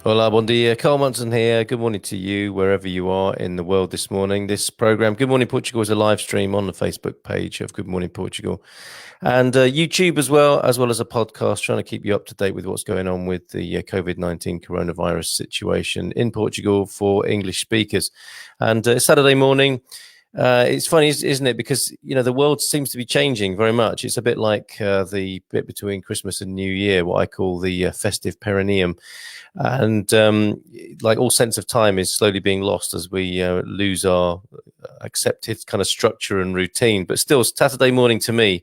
Hola, bom dia. Carl Munson here. Good morning to you, wherever you are in the world this morning. This program, Good Morning Portugal, is a live stream on the Facebook page of Good Morning Portugal and YouTube as well as a podcast, trying to keep you up to date with what's going on with the COVID-19 coronavirus situation in Portugal for English speakers. And it's Saturday morning. It's funny, isn't it? Because, the world seems to be changing very much. It's a bit like the bit between Christmas and New Year, what I call the festive perineum. And like all sense of time is slowly being lost as we lose our accepted kind of structure and routine. But still, Saturday morning to me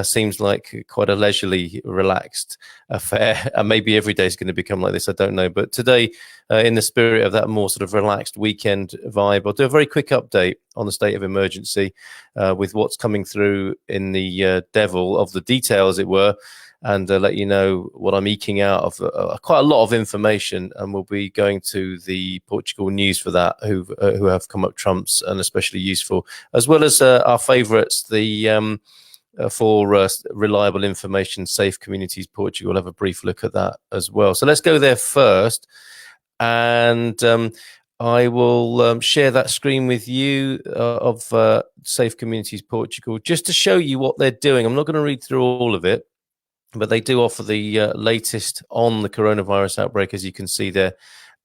seems like quite a leisurely, relaxed affair. And maybe every day is going to become like this. I don't know. But today, in the spirit of that more sort of relaxed weekend vibe, I'll do a very quick update on the state of emergency with what's coming through in the devil of the detail, as it were, and let you know what I'm eking out of quite a lot of information. And we'll be going to the Portugal news for that, who have come up trumps and especially useful, as well as our favourites, the for reliable information, Safe Communities Portugal. We'll have a brief look at that as well. So let's go there first. And I will share that screen with you of Safe Communities Portugal, just to show you what they're doing. I'm not going to read through all of it, but they do offer the latest on the coronavirus outbreak, as you can see there.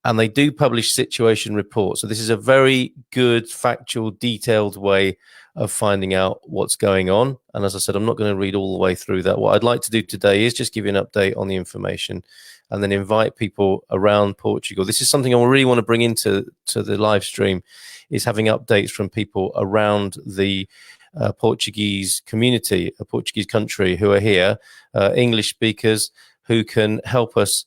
And they do publish situation reports. So this is a very good, factual, detailed way of finding out what's going on. And as I said, I'm not going to read all the way through that. What I'd like to do today is just give you an update on the information and then invite people around Portugal. This is something I really want to bring into the live stream, is having updates from people around the Portuguese community, a Portuguese country, who are here, English speakers who can help us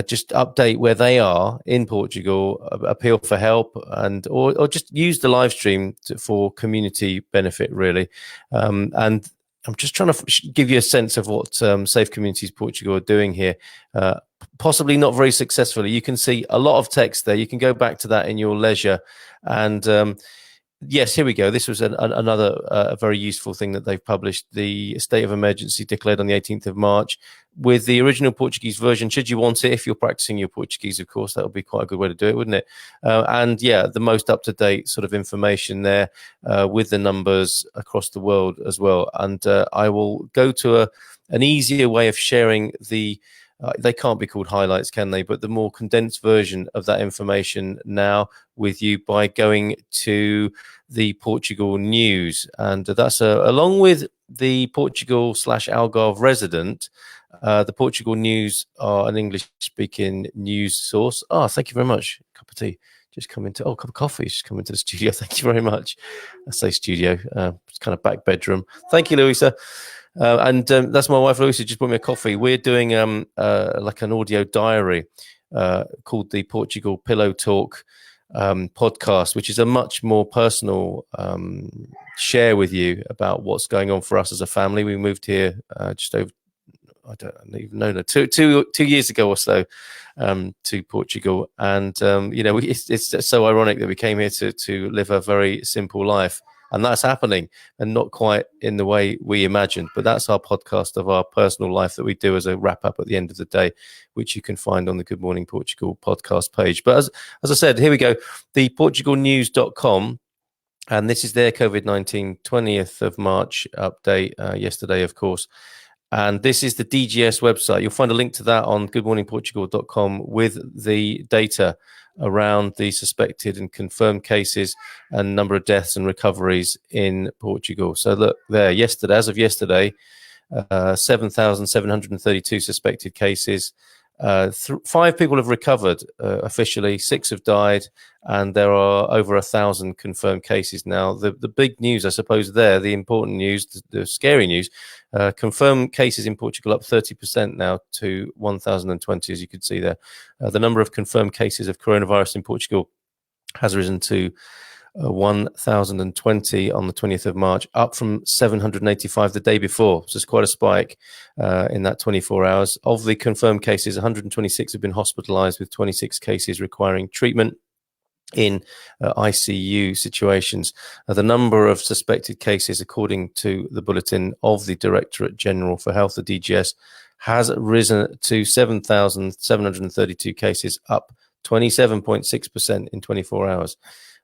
just update where they are in Portugal, appeal for help, and or just use the live stream for community benefit, really. And I'm just trying to give you a sense of what Safe Communities Portugal are doing here. Possibly not very successfully. You can see a lot of text there. You can go back to that in your leisure. And yes, here we go. This was another very useful thing that they've published. The state of emergency declared on the 18th of March with the original Portuguese version, should you want it. If you're practicing your Portuguese, of course, that would be quite a good way to do it, wouldn't it? And yeah, the most up-to-date sort of information there with the numbers across the world as well. And I will go to an easier way of sharing the they can't be called highlights, can they? But the more condensed version of that information now with you by going to the Portugal news. And that's along with the Portugal/Algarve resident. The Portugal news are an English-speaking news source. Oh, thank you very much. Cup of tea just come into, cup of coffee just come into the studio. Thank you very much. I say studio, it's kind of back bedroom. Thank you, Louisa. And that's my wife, Lucy, just brought me a coffee. We're doing like an audio diary called the Portugal Pillow Talk podcast, which is a much more personal share with you about what's going on for us as a family. We moved here just over, I don't even know, two years ago or so to Portugal. And, it's so ironic that we came here to live a very simple life. And that's happening, and not quite in the way we imagined. But that's our podcast of our personal life that we do as a wrap up at the end of the day, which you can find on the Good Morning Portugal podcast page. But as I said, here we go, the portugalnews.com. And this is their COVID-19 20th of March update yesterday, of course. And this is the DGS website. You'll find a link to that on goodmorningportugal.com with the data around the suspected and confirmed cases and number of deaths and recoveries in Portugal. So look there, as of yesterday, 7,732 suspected cases. 5 people have recovered officially, 6 have died, and there are over 1,000 confirmed cases now. The big news, I suppose, there, the important news, the scary news, confirmed cases in Portugal up 30% now to 1,020, as you can see there. The number of confirmed cases of coronavirus in Portugal has risen to 1,020 on the 20th of March, up from 785 the day before. So it's quite a spike in that 24 hours. Of the confirmed cases, 126 have been hospitalized, with 26 cases requiring treatment in ICU situations. The number of suspected cases, according to the bulletin of the Directorate General for Health, the DGS, has risen to 7,732 cases, up 27.6% in 24 hours.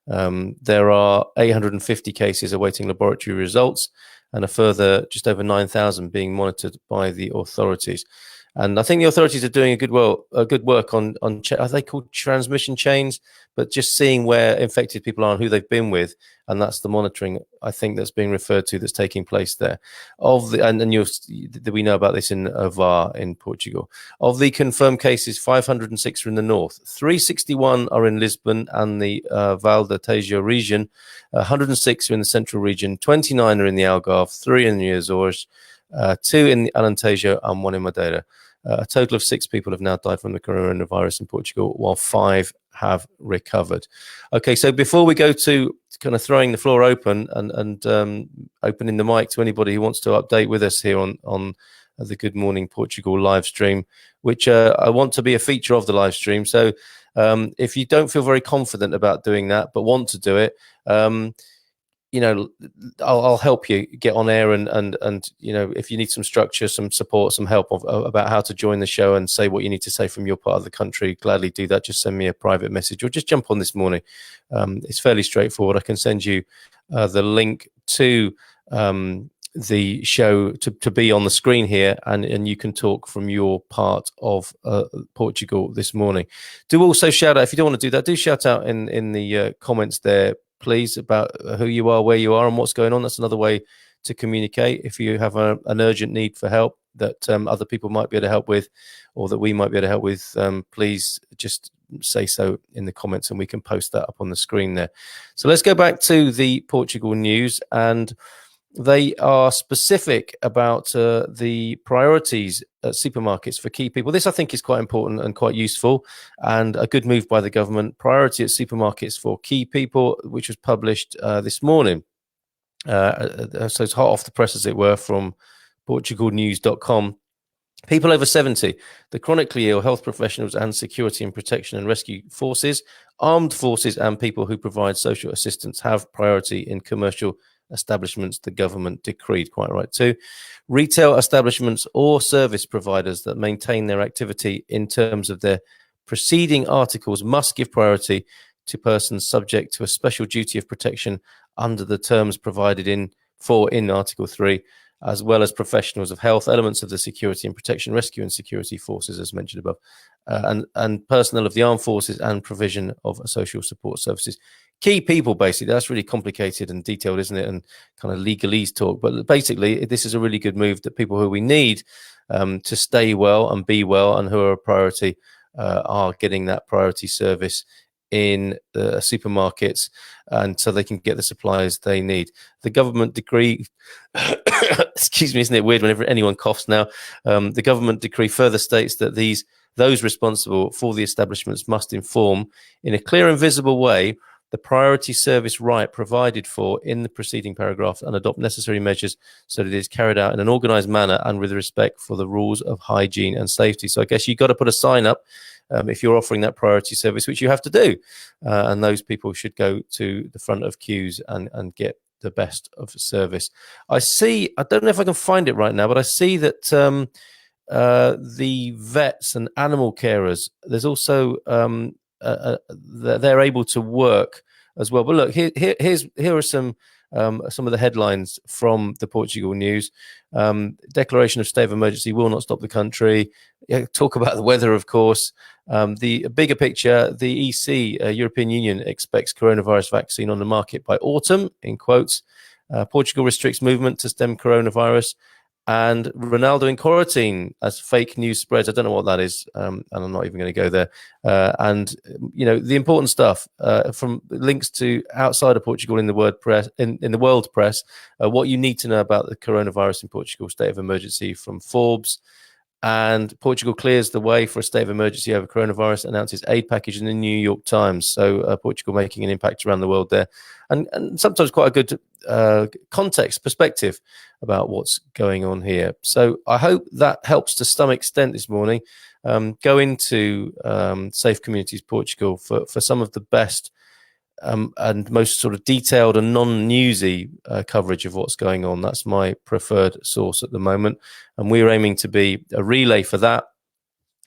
There are 850 cases awaiting laboratory results, and a further just over 9,000 being monitored by the authorities. And I think the authorities are doing a good work on are they called transmission chains? But just seeing where infected people are and who they've been with, and that's the monitoring, I think, that's being referred to, that's taking place there. We know about this in VAR in Portugal. Of the confirmed cases, 506 are in the north, 361 are in Lisbon and the Val de Tejo region, 106 are in the central region, 29 are in the Algarve, 3 in the Azores, 2 in the Alentejo, and 1 in Madeira. A total of 6 people have now died from the coronavirus in Portugal, while 5 have recovered. Okay, so before we go to kind of throwing the floor open and opening the mic to anybody who wants to update with us here on the Good Morning Portugal live stream, which I want to be a feature of the live stream. So if you don't feel very confident about doing that but want to do it, I'll help you get on air and if you need some structure, some support, some help about how to join the show and say what you need to say from your part of the country, gladly do that. Just send me a private message or just jump on this morning. It's fairly straightforward. I can send you the link to the show to be on the screen here, and you can talk from your part of Portugal this morning. Do also shout out, if you don't want to do that, do shout out in the comments there, please, about who you are, where you are, and what's going on. That's another way to communicate. If you have an urgent need for help that other people might be able to help with, or that we might be able to help with, please just say so in the comments and we can post that up on the screen there. So let's go back to the Portugal news, and they are specific about the priorities at supermarkets for key people. This, I think, is quite important and quite useful, and a good move by the government. Priority at supermarkets for key people, which was published this morning. So it's hot off the press, as it were, from portugalnews.com. People over 70, the chronically ill, health professionals and security and protection and rescue forces, armed forces and people who provide social assistance have priority in commercial establishments, the government decreed. Quite right too. Retail establishments or service providers that maintain their activity in terms of their preceding articles must give priority to persons subject to a special duty of protection under the terms provided in Article 3, as well as professionals of health, elements of the security and protection, rescue and security forces, as mentioned above, and personnel of the armed forces and provision of social support services. Key people, basically. That's really complicated and detailed, isn't it? And kind of legalese talk. But basically, this is a really good move that people who we need to stay well and be well and who are a priority are getting that priority service in supermarkets, and so they can get the supplies they need. The government decree, excuse me, isn't it weird whenever anyone coughs now? The government decree further states that those responsible for the establishments must inform in a clear and visible way the priority service right provided for in the preceding paragraph and adopt necessary measures so that it is carried out in an organised manner and with respect for the rules of hygiene and safety. So I guess you've got to put a sign up if you're offering that priority service, which you have to do. And those people should go to the front of queues and get the best of service. I don't know if I can find it right now, but I see that the vets and animal carers, there's also they're able to work as well. But look, here are some of the headlines from the Portugal news. Declaration of state of emergency will not stop the country. Talk about the weather, of course. The bigger picture, the EC, European Union, expects coronavirus vaccine on the market by autumn, in quotes. Portugal restricts movement to stem coronavirus. And Ronaldo in quarantine as fake news spreads. I don't know what that is, and I'm not even going to go there. And the important stuff from links to outside of Portugal in the world press, in the world press, what you need to know about the coronavirus in Portugal, state of emergency from Forbes. And Portugal clears the way for a state of emergency over coronavirus, announces aid package in the New York Times. So Portugal making an impact around the world there. And sometimes quite a good context, perspective about what's going on here. So I hope that helps to some extent this morning. Go into Safe Communities Portugal for some of the best and most sort of detailed and non-newsy coverage of what's going on. That's my preferred source at the moment, and we're aiming to be a relay for that.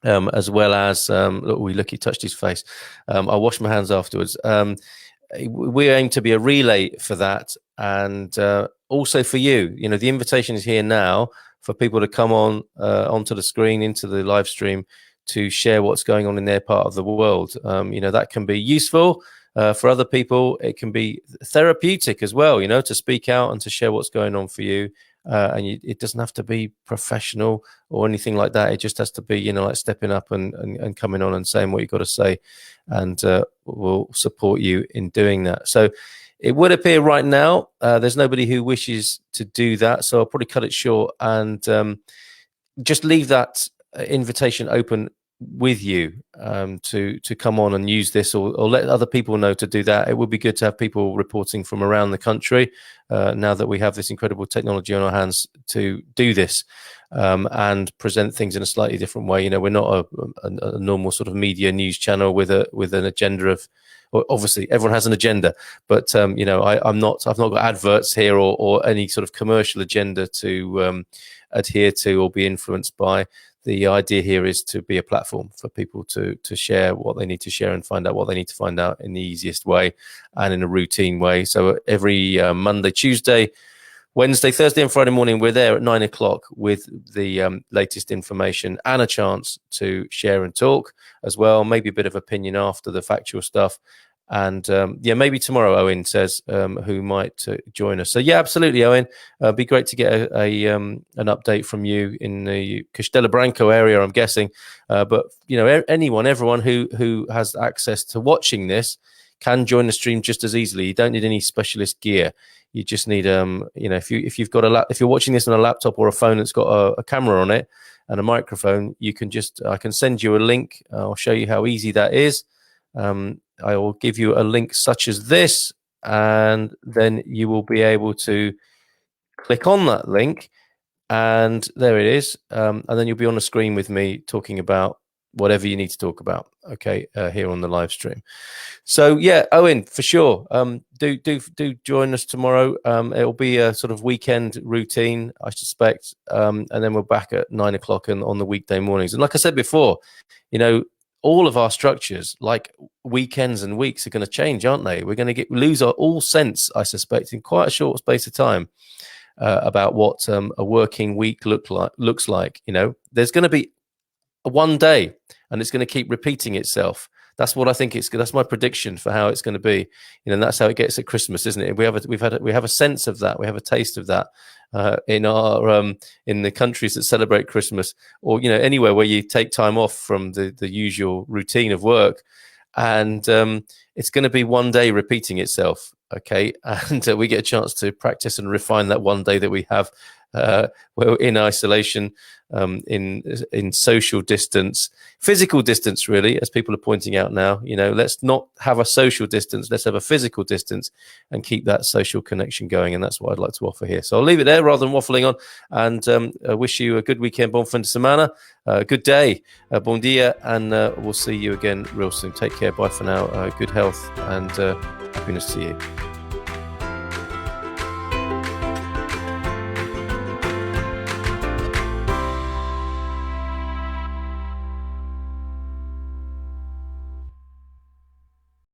As well as Lucky touched his face. I'll wash my hands afterwards. We aim to be a relay for that, and also for you. You know, the invitation is here now for people to come on onto the screen, into the live stream, to share what's going on in their part of the world. You know, that can be useful for other people. It can be therapeutic as well, you know, to speak out and to share what's going on for you. It doesn't have to be professional or anything like that. It just has to be, you know, like stepping up and coming on and saying what you've got to say, and we'll support you in doing that. So it would appear right now there's nobody who wishes to do that. So I'll probably cut it short and just leave that invitation open with you to come on and use this, or let other people know to do that. It would be good to have people reporting from around the country now that we have this incredible technology on our hands to do this and present things in a slightly different way. You know, we're not a normal sort of media news channel with an agenda of, obviously everyone has an agenda, but you know, I've not got adverts here or any sort of commercial agenda to adhere to or be influenced by. The idea here is to be a platform for people to share what they need to share and find out what they need to find out in the easiest way and in a routine way. So every Monday, Tuesday, Wednesday, Thursday and Friday morning, we're there at 9 o'clock with the latest information and a chance to share and talk as well. Maybe a bit of opinion after the factual stuff. And yeah, maybe tomorrow, Owen says, who might join us. So yeah, absolutely, Owen. It'd be great to get an update from you in the Castelo Branco area, I'm guessing. But you know, everyone who has access to watching this can join the stream just as easily. You don't need any specialist gear. You just need you know, if you're watching this on a laptop or a phone that's got a camera on it and a microphone, you can I can send you a link. I'll show you how easy that is. I will give you a link such as this, and then you will be able to click on that link, and there it is. And then you'll be on the screen with me talking about whatever you need to talk about, okay, here on the live stream. So yeah, Owen, for sure, do join us tomorrow. It'll be a sort of weekend routine, I suspect, and then we're back at 9 o'clock on the weekday mornings. And like I said before, you know, all of our structures, like weekends and weeks, are going to change, aren't they? We're going to lose our all sense, I suspect, in quite a short space of time about what a working week looks like. You know, there's going to be one day, and it's going to keep repeating itself. That's what I think that's my prediction for how it's going to be. You know, and that's how it gets at Christmas, isn't it? We have a sense of that. We have a taste of that in our in the countries that celebrate Christmas, or you know, anywhere where you take time off from the usual routine of work, and it's going to be one day repeating itself. Okay, and we get a chance to practice and refine that one day that we have. We're in isolation, in social distance, physical distance, really, as people are pointing out now. You know, let's not have a social distance, let's have a physical distance and keep that social connection going. And that's what I'd like to offer here. So I'll leave it there rather than waffling on, and I wish you a good weekend. Bon fin de semana, good day, bon dia, and we'll see you again real soon. Take care. Bye for now. Good health and happiness to you.